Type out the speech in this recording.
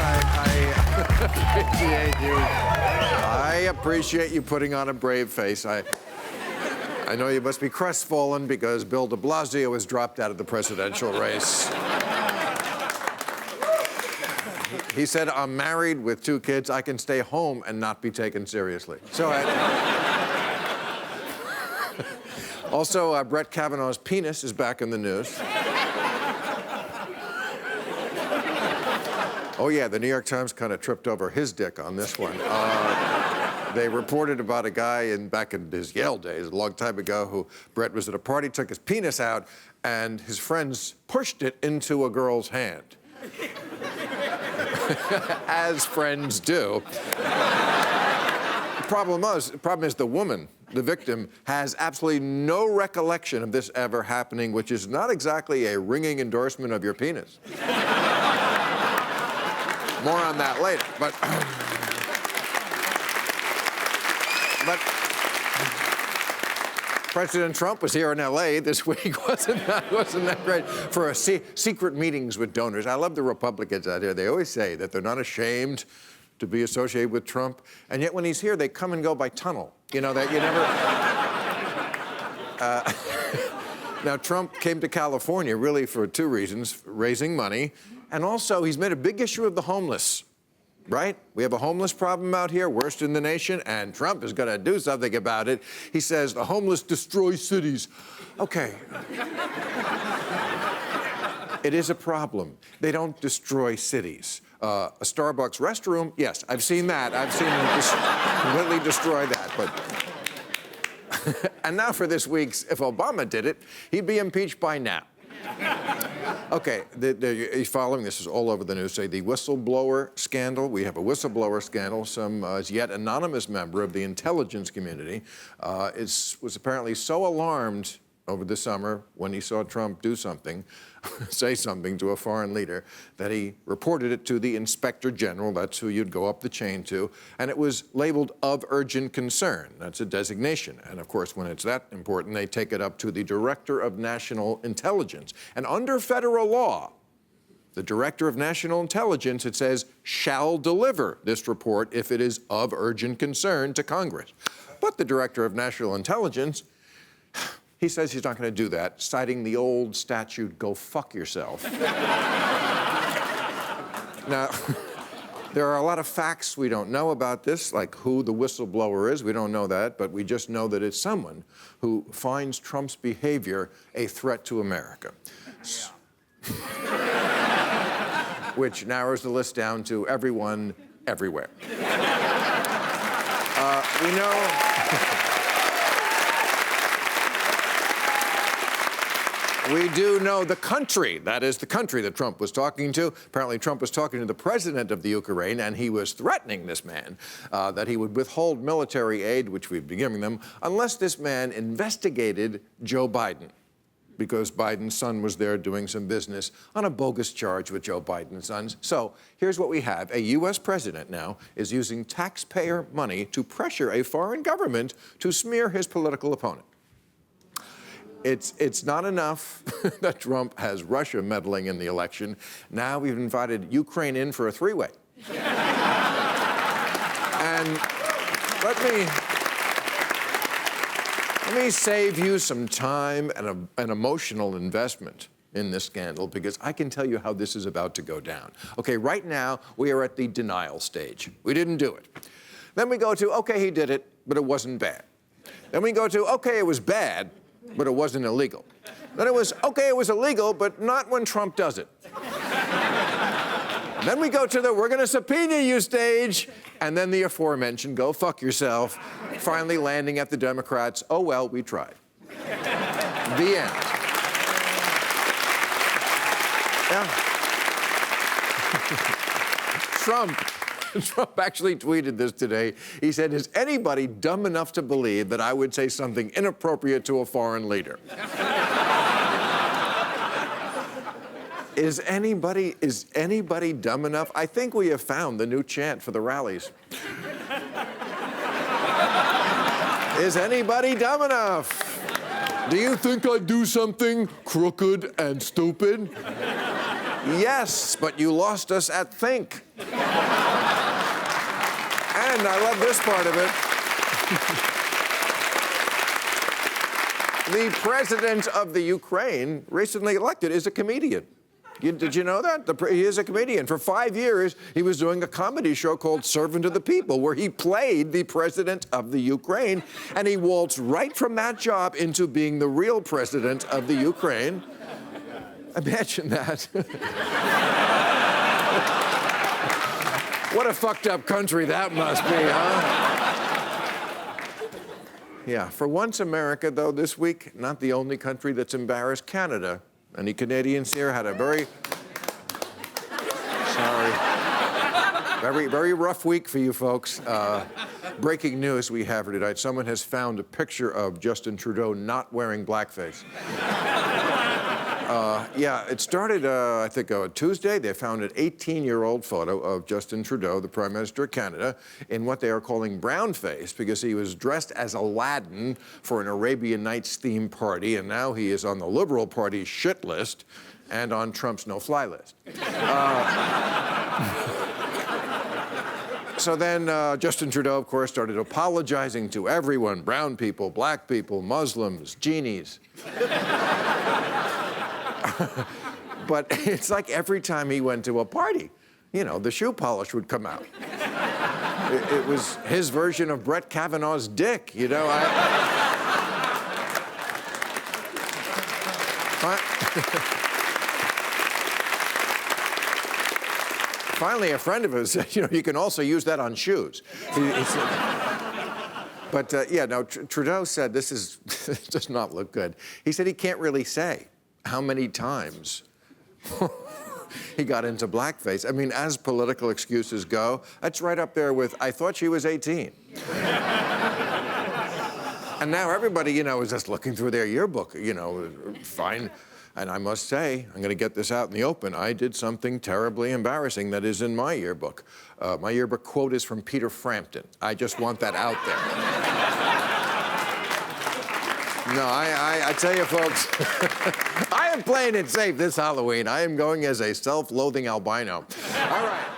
I appreciate you. I appreciate you putting on a brave face. I know you must be crestfallen because Bill de Blasio has dropped out of the presidential race. He said, I'm married with 2 kids. I can stay home and not be taken seriously. So also, Brett Kavanaugh's penis is back in the news. Oh, yeah, the New York Times kind of tripped over his dick on this one. They reported about a guy back in his Yale days, a long time ago, who Brett was at a party, took his penis out, and his friends pushed it into a girl's hand. As friends do. The problem is the woman, the victim, has absolutely no recollection of this ever happening, which is not exactly a ringing endorsement of your penis. More on that later, but President Trump was here in L.A. this week. Wasn't that great? For secret meetings with donors. I love the Republicans out here. They always say that they're not ashamed to be associated with Trump, and yet when he's here, they come and go by tunnel. You know, that you never... Now, Trump came to California really for 2 reasons, raising money, and also he's made a big issue of the homeless, right? We have a homeless problem out here, worst in the nation, and Trump is going to do something about it. He says the homeless destroy cities. Okay. It is a problem. They don't destroy cities. A Starbucks restroom, yes, I've seen that. I've seen them completely destroy that, but... And now for this week's, if Obama did it, he'd be impeached by now. Okay, he's following, this is all over the news, say the whistleblower scandal. We have a whistleblower scandal. Some yet anonymous member of the intelligence community was apparently so alarmed over the summer when he saw Trump do something, say something to a foreign leader, that he reported it to the Inspector General. That's who you'd go up the chain to. And it was labeled of urgent concern. That's a designation. And of course, when it's that important, they take it up to the Director of National Intelligence. And under federal law, the Director of National Intelligence, it says, shall deliver this report if it is of urgent concern to Congress. But the Director of National Intelligence, he says he's not going to do that, citing the old statute, go fuck yourself. Now, there are a lot of facts we don't know about this, like who the whistleblower is. We don't know that, but we just know that it's someone who finds Trump's behavior a threat to America. Yeah. Which narrows the list down to everyone, everywhere. We know... We do know the country, that is the country that Trump was talking to. Apparently, Trump was talking to the president of the Ukraine, and he was threatening this man that he would withhold military aid, which we'd be giving them, unless this man investigated Joe Biden, because Biden's son was there doing some business on a bogus charge with Joe Biden's sons. So here's what we have. A U.S. president now is using taxpayer money to pressure a foreign government to smear his political opponent. It's not enough that Trump has Russia meddling in the election. Now we've invited Ukraine in for a 3-way. And let me save you some time and an emotional investment in this scandal, because I can tell you how this is about to go down. Okay, right now we are at the denial stage. We didn't do it. Then we go to, okay, he did it, but it wasn't bad. Then we go to, okay, it was bad, but it wasn't illegal. Then it was, okay, it was illegal, but not when Trump does it. Then we go to the, we're going to subpoena you stage, and then the aforementioned, go fuck yourself, finally landing at the Democrats, oh, well, we tried. The end. Yeah. Trump actually tweeted this today. He said, is anybody dumb enough to believe that I would say something inappropriate to a foreign leader? Is anybody dumb enough? I think we have found the new chant for the rallies. Is anybody dumb enough? Do you think I'd do something crooked and stupid? Yes, but you lost us at think. And I love this part of it. The president of the Ukraine, recently elected, is a comedian. Did you know that? He is a comedian. For 5 years, he was doing a comedy show called Servant of the People, where he played the president of the Ukraine, and he waltzed right from that job into being the real president of the Ukraine. Imagine that. What a fucked up country that must be, huh? Yeah, for once, America, though, this week, not the only country that's embarrassed Canada. Any Canadians here had a very rough week for you folks. Breaking news we have for tonight. Someone has found a picture of Justin Trudeau not wearing blackface. Yeah, it started, I think, Tuesday. They found an 18-year-old photo of Justin Trudeau, the Prime Minister of Canada, in what they are calling brownface because he was dressed as Aladdin for an Arabian Nights themed party, and now he is on the Liberal Party's shit list and on Trump's no-fly list. So then Justin Trudeau, of course, started apologizing to everyone, brown people, black people, Muslims, genies. But it's like every time he went to a party, you know, the shoe polish would come out. It was his version of Brett Kavanaugh's dick, you know. Finally, a friend of his said, you know, you can also use that on shoes. But yeah, no, Trudeau said this does not look good. He said he can't really say how many times he got into blackface. I mean, as political excuses go, that's right up there with, I thought she was 18. And now everybody, you know, is just looking through their yearbook, you know, fine. And I must say, I'm going to get this out in the open, I did something terribly embarrassing that is in my yearbook. My yearbook quote is from Peter Frampton. I just want that out there. No, I tell you, folks, I am playing it safe this Halloween. I am going as a self-loathing albino. All right.